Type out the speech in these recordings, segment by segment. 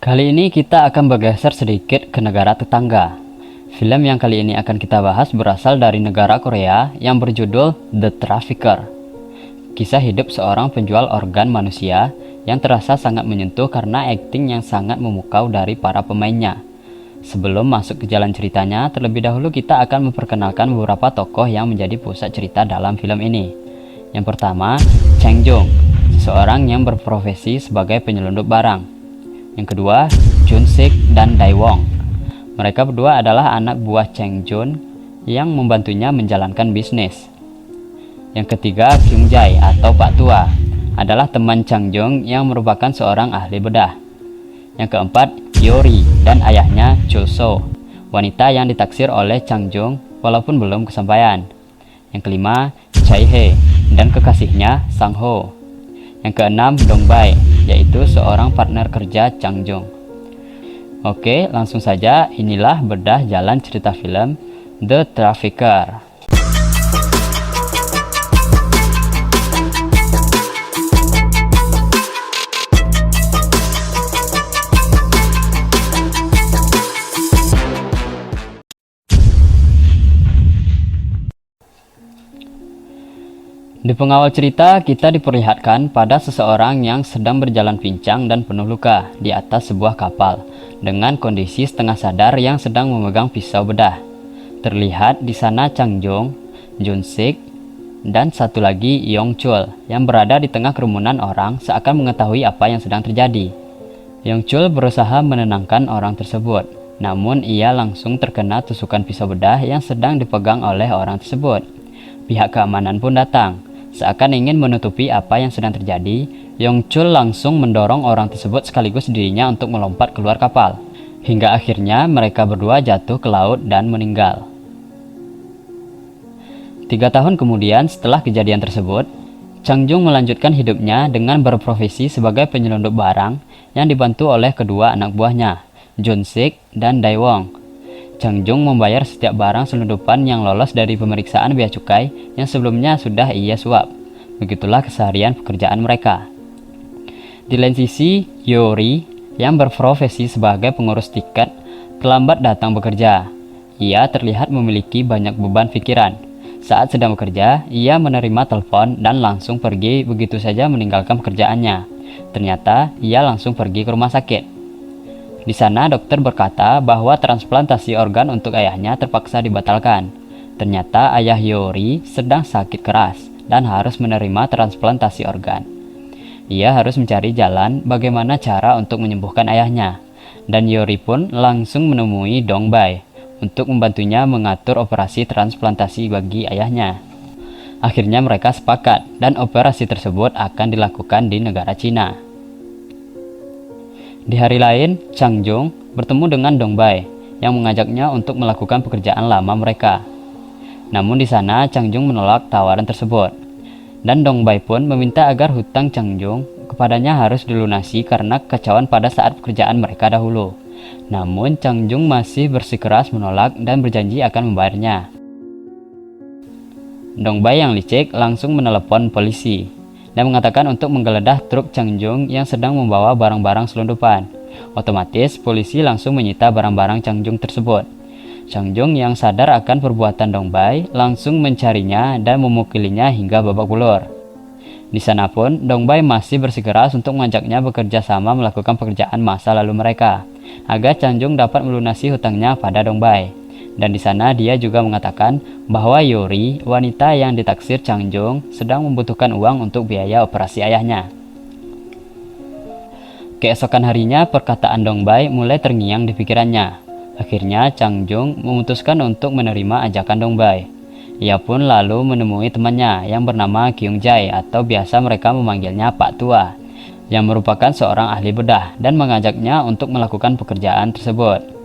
Kali ini kita akan bergeser sedikit ke negara tetangga. Film yang kali ini akan kita bahas berasal dari negara Korea yang berjudul The Trafficker. Kisah hidup seorang penjual organ manusia yang terasa sangat menyentuh karena akting yang sangat memukau dari para pemainnya. Sebelum masuk ke jalan ceritanya, terlebih dahulu kita akan memperkenalkan beberapa tokoh yang menjadi pusat cerita dalam film ini. Yang pertama, Chang Jung, seseorang yang berprofesi sebagai penyelundup barang. Yang kedua, Jun Sik dan Dae Wong. Mereka berdua adalah anak buah Chang Jun yang membantunya menjalankan bisnis. Yang ketiga, Kyung Jae atau Pak Tua adalah teman Chang Jung yang merupakan seorang ahli bedah. Yang keempat, Yori dan ayahnya Chul So, wanita yang ditaksir oleh Chang Jung walaupun belum kesampaian. Yang kelima, Chae Hye dan kekasihnya Sang Ho. Yang keenam, Dong Bai, yaitu seorang partner kerja Chang Jung. Oke, langsung saja, inilah bedah jalan cerita film The Trafficker. Di pengawal cerita, kita diperlihatkan pada seseorang yang sedang berjalan pincang dan penuh luka di atas sebuah kapal dengan kondisi setengah sadar yang sedang memegang pisau bedah. Terlihat di sana Chang Jung, Jun Sik, dan satu lagi Yong Chul yang berada di tengah kerumunan orang seakan mengetahui apa yang sedang terjadi. Yong Chul berusaha menenangkan orang tersebut, namun ia langsung terkena tusukan pisau bedah yang sedang dipegang oleh orang tersebut. Pihak keamanan pun datang. Seakan ingin menutupi apa yang sedang terjadi, Yong Chul langsung mendorong orang tersebut sekaligus dirinya untuk melompat keluar kapal. Hingga akhirnya mereka berdua jatuh ke laut dan meninggal. 3 tahun kemudian setelah kejadian tersebut, Chang Jung melanjutkan hidupnya dengan berprofesi sebagai penyelundup barang yang dibantu oleh kedua anak buahnya, Jun Sik dan Dae Wong. Chang Jung membayar setiap barang selundupan yang lolos dari pemeriksaan bea cukai yang sebelumnya sudah ia suap. Begitulah keseharian pekerjaan mereka. Di lain sisi, Yori yang berprofesi sebagai pengurus tiket terlambat datang bekerja. Ia terlihat memiliki banyak beban pikiran. Saat sedang bekerja, ia menerima telepon dan langsung pergi begitu saja meninggalkan pekerjaannya. Ternyata, ia langsung pergi ke rumah sakit. Di sana dokter berkata bahwa transplantasi organ untuk ayahnya terpaksa dibatalkan. Ternyata ayah Yori sedang sakit keras dan harus menerima transplantasi organ. Ia harus mencari jalan bagaimana cara untuk menyembuhkan ayahnya. Dan Yori pun langsung menemui Dong Bai untuk membantunya mengatur operasi transplantasi bagi ayahnya. Akhirnya mereka sepakat dan operasi tersebut akan dilakukan di negara Cina. Di hari lain, Chang Jung bertemu dengan Dong Bai yang mengajaknya untuk melakukan pekerjaan lama mereka. Namun di sana Chang Jung menolak tawaran tersebut. Dan Dong Bai pun meminta agar hutang Chang Jung kepadanya harus dilunasi karena kekacauan pada saat pekerjaan mereka dahulu. Namun Chang Jung masih bersikeras menolak dan berjanji akan membayarnya. Dong Bai yang licik langsung menelepon polisi dan mengatakan untuk menggeledah truk Chang Jung yang sedang membawa barang-barang selundupan. Otomatis, polisi langsung menyita barang-barang Chang Jung tersebut. Chang Jung yang sadar akan perbuatan Dong Bai langsung mencarinya dan memukulinya hingga babak belur. Di sana pun, Dong Bai masih bersikeras untuk mengajaknya bekerja sama melakukan pekerjaan masa lalu mereka, agar Chang Jung dapat melunasi hutangnya pada Dong Bai. Dan di sana dia juga mengatakan bahwa Yori, wanita yang ditaksir Chang Jung, sedang membutuhkan uang untuk biaya operasi ayahnya. Keesokan harinya, perkataan Dong Bai mulai terngiang di pikirannya. Akhirnya, Chang Jung memutuskan untuk menerima ajakan Dong Bai. Ia pun lalu menemui temannya yang bernama Kyung Jae atau biasa mereka memanggilnya Pak Tua, yang merupakan seorang ahli bedah dan mengajaknya untuk melakukan pekerjaan tersebut.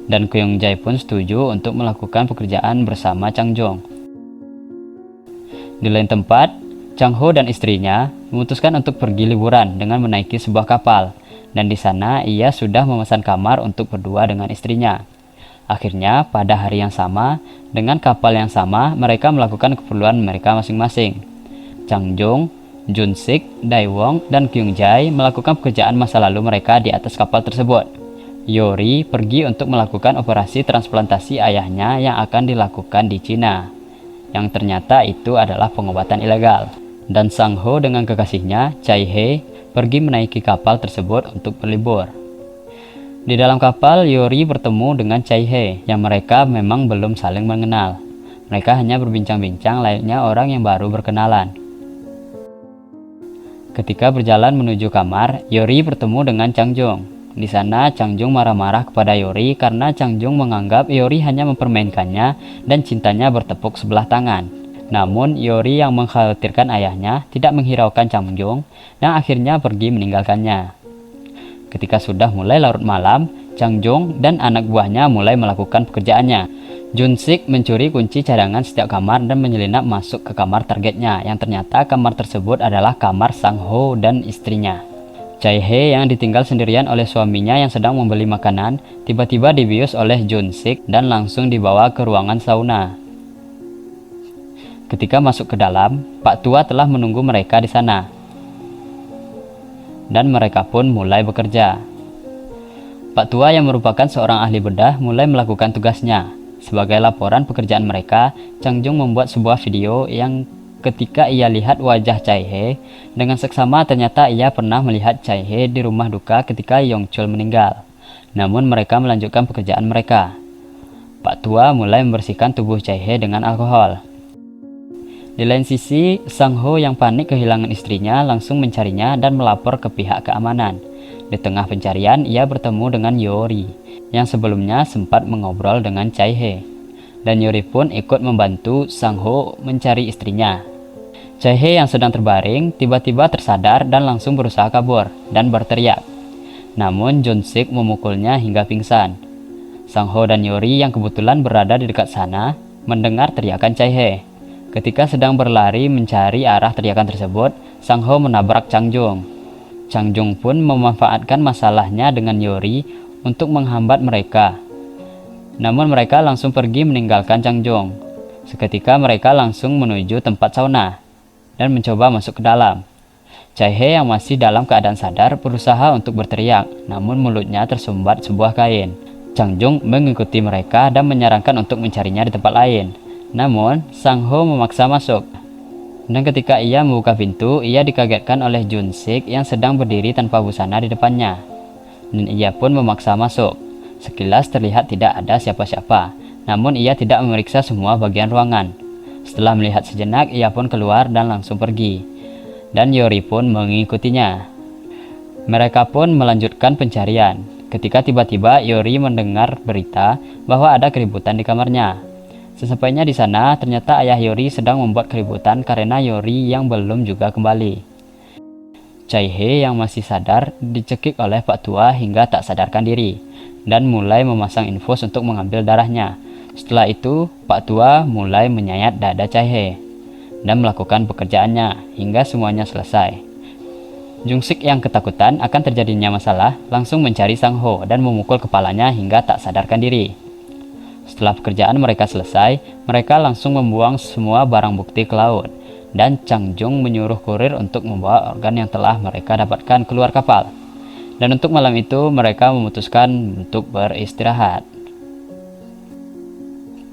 Dan Kyung Jae pun setuju untuk melakukan pekerjaan bersama Chang Jung. Di lain tempat, Chang Ho dan istrinya memutuskan untuk pergi liburan dengan menaiki sebuah kapal, dan di sana ia sudah memesan kamar untuk berdua dengan istrinya. Akhirnya, pada hari yang sama, dengan kapal yang sama, mereka melakukan keperluan mereka masing-masing. Chang Jung, Jun-sik, Daewon, dan Kyung-jae melakukan pekerjaan masa lalu mereka di atas kapal tersebut. Yori pergi untuk melakukan operasi transplantasi ayahnya yang akan dilakukan di Cina, yang ternyata itu adalah pengobatan ilegal. Dan Sang-ho dengan kekasihnya, Chae-hye, pergi menaiki kapal tersebut untuk berlibur. Di dalam kapal, Yori bertemu dengan Chae-hye yang mereka memang belum saling mengenal. Mereka hanya berbincang-bincang layaknya orang yang baru berkenalan. Ketika berjalan menuju kamar, Yori bertemu dengan Changjung. Di sana, Changjung marah-marah kepada Yori karena Changjung menganggap Yori hanya mempermainkannya dan cintanya bertepuk sebelah tangan. Namun, Yori yang mengkhawatirkan ayahnya tidak menghiraukan Changjung dan akhirnya pergi meninggalkannya. Ketika sudah mulai larut malam, Changjung dan anak buahnya mulai melakukan pekerjaannya. Jun-sik mencuri kunci cadangan setiap kamar dan menyelinap masuk ke kamar targetnya, yang ternyata kamar tersebut adalah kamar Sang-ho dan istrinya. Chae-hye yang ditinggal sendirian oleh suaminya yang sedang membeli makanan, tiba-tiba dibius oleh Jun-sik dan langsung dibawa ke ruangan sauna. Ketika masuk ke dalam, Pak Tua telah menunggu mereka di sana. Dan mereka pun mulai bekerja. Pak Tua yang merupakan seorang ahli bedah mulai melakukan tugasnya. Sebagai laporan pekerjaan mereka, Changjung membuat sebuah video yang ketika ia lihat wajah Chae-hye, dengan seksama ternyata ia pernah melihat Chae-hye di rumah duka ketika Yong-chul meninggal. Namun mereka melanjutkan pekerjaan mereka. Pak Tua mulai membersihkan tubuh Chae-hye dengan alkohol. Di lain sisi, Sang-ho yang panik kehilangan istrinya langsung mencarinya dan melapor ke pihak keamanan. Di tengah pencarian, ia bertemu dengan Yori, yang sebelumnya sempat mengobrol dengan Chae-hye. Dan Yori pun ikut membantu Sang-ho mencari istrinya. Chae-hye yang sedang terbaring tiba-tiba tersadar dan langsung berusaha kabur dan berteriak. Namun Jun-sik memukulnya hingga pingsan. Sang-ho dan Yori yang kebetulan berada di dekat sana mendengar teriakan Chae-hye. Ketika sedang berlari mencari arah teriakan tersebut, Sang-ho menabrak Changjung. Changjung pun memanfaatkan masalahnya dengan Yori untuk menghambat mereka. Namun mereka langsung pergi meninggalkan Changjung. Seketika mereka langsung menuju tempat sauna dan mencoba masuk ke dalam. Chae-hye yang masih dalam keadaan sadar berusaha untuk berteriak, namun mulutnya tersumbat sebuah kain. Changjung mengikuti mereka dan menyarankan untuk mencarinya di tempat lain. Namun, Sang-ho memaksa masuk. Dan ketika ia membuka pintu, ia dikagetkan oleh Jun-sik yang sedang berdiri tanpa busana di depannya. Dan ia pun memaksa masuk. Sekilas terlihat tidak ada siapa-siapa, namun ia tidak memeriksa semua bagian ruangan. Setelah melihat sejenak, ia pun keluar dan langsung pergi. Dan Yori pun mengikutinya. Mereka pun melanjutkan pencarian. Ketika tiba-tiba Yori mendengar berita bahwa ada keributan di kamarnya. Sesampainya di sana, ternyata ayah Yori sedang membuat keributan karena Yori yang belum juga kembali. Chae-hye yang masih sadar dicekik oleh Pak Tua hingga tak sadarkan diri dan mulai memasang infus untuk mengambil darahnya. Setelah itu, Pak Tua mulai menyayat dada Chae-hye dan melakukan pekerjaannya hingga semuanya selesai. Jung-sik yang ketakutan akan terjadinya masalah langsung mencari Sang-ho dan memukul kepalanya hingga tak sadarkan diri. Setelah pekerjaan mereka selesai, mereka langsung membuang semua barang bukti ke laut dan Changjung menyuruh kurir untuk membawa organ yang telah mereka dapatkan keluar kapal. Dan untuk malam itu mereka memutuskan untuk beristirahat.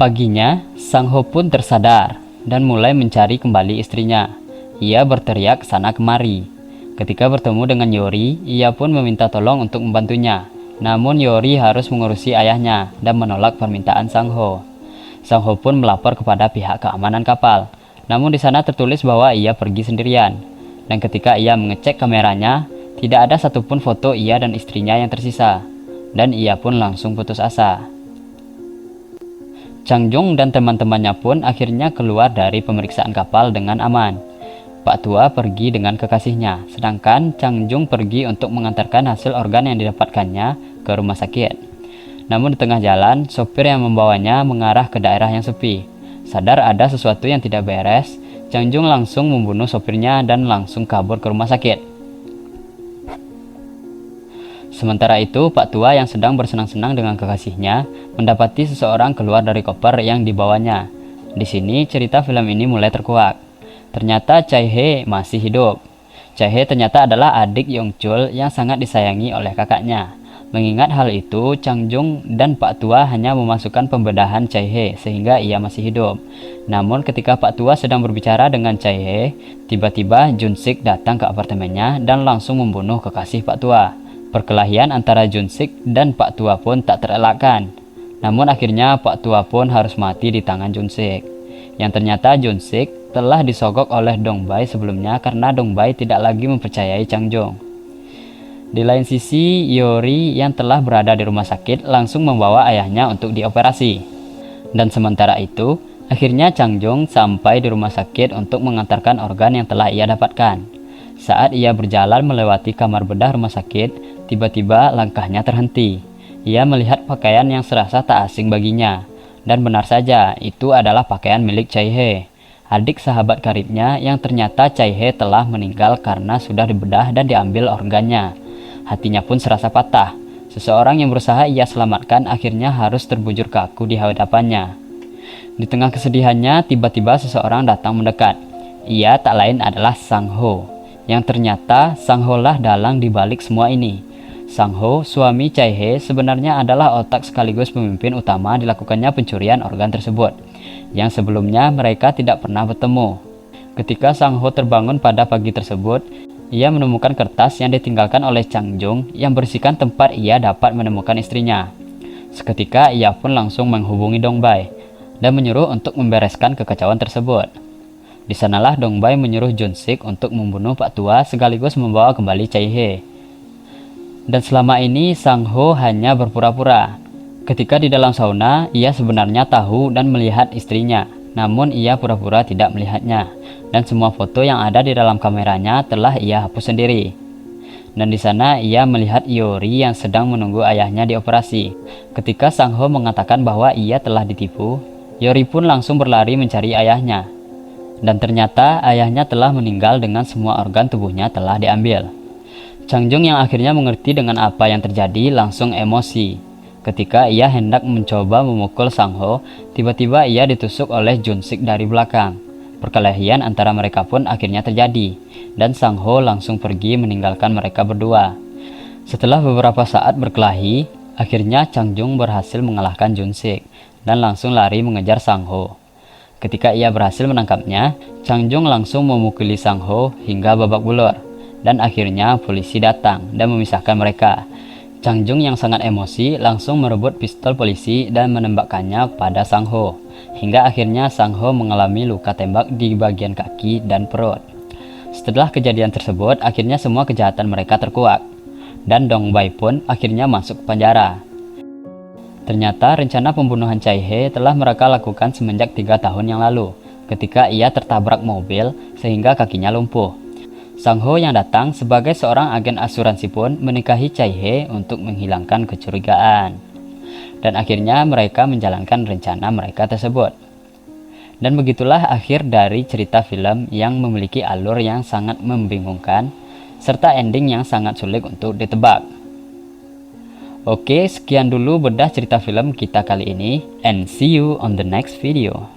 Paginya, Sang-ho pun tersadar dan mulai mencari kembali istrinya. Ia berteriak sana kemari. Ketika bertemu dengan Yori, ia pun meminta tolong untuk membantunya. Namun Yori harus mengurusi ayahnya dan menolak permintaan Sang-ho. Sang-ho pun melapor kepada pihak keamanan kapal. Namun di sana tertulis bahwa ia pergi sendirian. Dan ketika ia mengecek kameranya, tidak ada satupun foto ia dan istrinya yang tersisa, dan ia pun langsung putus asa. Changjung dan teman-temannya pun akhirnya keluar dari pemeriksaan kapal dengan aman. Pak Tua pergi dengan kekasihnya, sedangkan Changjung pergi untuk mengantarkan hasil organ yang didapatkannya ke rumah sakit. Namun di tengah jalan, sopir yang membawanya mengarah ke daerah yang sepi. Sadar ada sesuatu yang tidak beres, Changjung langsung membunuh sopirnya dan langsung kabur ke rumah sakit. Sementara itu, Pak Tua yang sedang bersenang-senang dengan kekasihnya mendapati seseorang keluar dari koper yang dibawanya. Di sini cerita film ini mulai terkuak. Ternyata Chae-hye masih hidup. Chae-hye ternyata adalah adik Yong-chul yang sangat disayangi oleh kakaknya. Mengingat hal itu, Chang-jung dan Pak Tua hanya memasukkan pembedahan Chae-hye sehingga ia masih hidup. Namun ketika Pak Tua sedang berbicara dengan Chae-hye, tiba-tiba Jun-sik datang ke apartemennya dan langsung membunuh kekasih Pak Tua. Perkelahian antara Jun-sik dan Pak Tua pun tak terelakkan. Namun akhirnya Pak Tua pun harus mati di tangan Jun-sik. Yang ternyata Jun-sik telah disogok oleh Dong-bae sebelumnya karena Dong-bae tidak lagi mempercayai Chang-jung. Di lain sisi, Yori yang telah berada di rumah sakit langsung membawa ayahnya untuk dioperasi. Dan sementara itu, akhirnya Chang-jung sampai di rumah sakit untuk mengantarkan organ yang telah ia dapatkan. Saat ia berjalan melewati kamar bedah rumah sakit, tiba-tiba langkahnya terhenti. Ia melihat pakaian yang serasa tak asing baginya. Dan benar saja, itu adalah pakaian milik Chae-hye, adik sahabat karibnya yang ternyata Chae-hye telah meninggal karena sudah dibedah dan diambil organnya. Hatinya pun serasa patah. Seseorang yang berusaha ia selamatkan akhirnya harus terbujur kaku di hadapannya. Di tengah kesedihannya, tiba-tiba seseorang datang mendekat. Ia tak lain adalah Sang-ho, yang ternyata Sang-ho lah dalang dibalik semua ini. Sang-ho, suami Chae-hye, sebenarnya adalah otak sekaligus pemimpin utama dilakukannya pencurian organ tersebut, yang sebelumnya mereka tidak pernah bertemu. Ketika Sang-ho terbangun pada pagi tersebut, ia menemukan kertas yang ditinggalkan oleh Chang-jung yang berisikan tempat ia dapat menemukan istrinya. Seketika ia pun langsung menghubungi Dong-bae dan menyuruh untuk membereskan kekacauan tersebut. Di sanalah Dong-bae menyuruh Jun-sik untuk membunuh Pak Tua sekaligus membawa kembali Chae-hye. Dan selama ini Sang-ho hanya berpura-pura. Ketika di dalam sauna, ia sebenarnya tahu dan melihat istrinya, namun ia pura-pura tidak melihatnya. Dan semua foto yang ada di dalam kameranya telah ia hapus sendiri. Dan di sana ia melihat Yori yang sedang menunggu ayahnya dioperasi. Ketika Sang-ho mengatakan bahwa ia telah ditipu, Yori pun langsung berlari mencari ayahnya. Dan ternyata ayahnya telah meninggal dengan semua organ tubuhnya telah diambil. Chang-jung yang akhirnya mengerti dengan apa yang terjadi langsung emosi. Ketika ia hendak mencoba memukul Sang-ho, tiba-tiba ia ditusuk oleh Jun-sik dari belakang. Perkelahian antara mereka pun akhirnya terjadi, dan Sang-ho langsung pergi meninggalkan mereka berdua. Setelah beberapa saat berkelahi, akhirnya Chang-jung berhasil mengalahkan Jun-sik dan langsung lari mengejar Sang-ho. Ketika ia berhasil menangkapnya, Chang-jung langsung memukuli Sang-ho hingga babak belur. Dan akhirnya polisi datang dan memisahkan mereka. Chang-jung yang sangat emosi langsung merebut pistol polisi dan menembakkannya pada Sang-ho. Hingga akhirnya Sang-ho mengalami luka tembak di bagian kaki dan perut. Setelah kejadian tersebut, akhirnya semua kejahatan mereka terkuak. Dan Dong-bae pun akhirnya masuk ke penjara. Ternyata rencana pembunuhan Chae-hye telah mereka lakukan semenjak 3 tahun yang lalu, ketika ia tertabrak mobil sehingga kakinya lumpuh. Sang-ho yang datang sebagai seorang agen asuransi pun menikahi Chae-hye untuk menghilangkan kecurigaan. Dan akhirnya mereka menjalankan rencana mereka tersebut. Dan begitulah akhir dari cerita film yang memiliki alur yang sangat membingungkan, serta ending yang sangat sulit untuk ditebak. Oke, sekian dulu bedah cerita film kita kali ini, and see you on the next video.